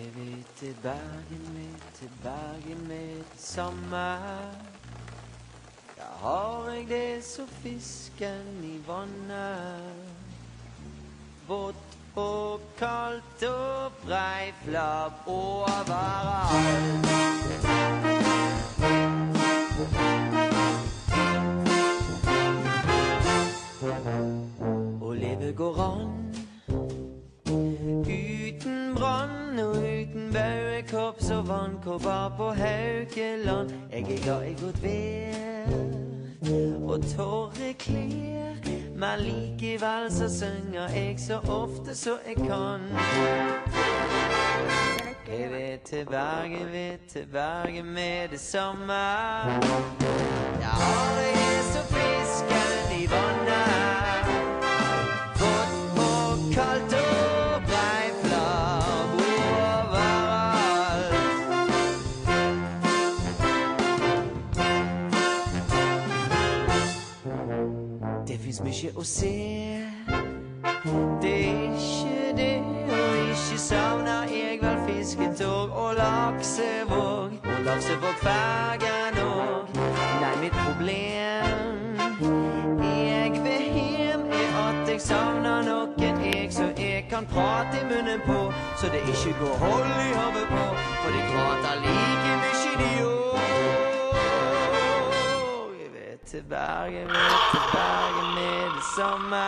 Jeg vil til Bergen med det samme. Da har jeg det så fisken i vannet. Vått og kaldt og breiflabb overalt. Å leve går an uten brann og uten bauekorps og vannkobber på Haukeland. Jeg er glad i godt vær og tørre klær, men likevel så synger jeg så ofte så jeg kan. Jeg vil til Bergen med det samme. Da har jeg det så fisken i vannet. Vått og kaldt og breiflabb overalt. Det finnes mye å se. Det er ikke det, og ikke savner jeg vel fisketog og laksevåg. Og laksevågfergen og nei, mitt problem jeg vil hjem er at jeg savner noen jeg så jeg kan prate i munnen på, så det ikke går hold i havet på, for de prater like mye de òg. Jeg vil til Bergen med det samme.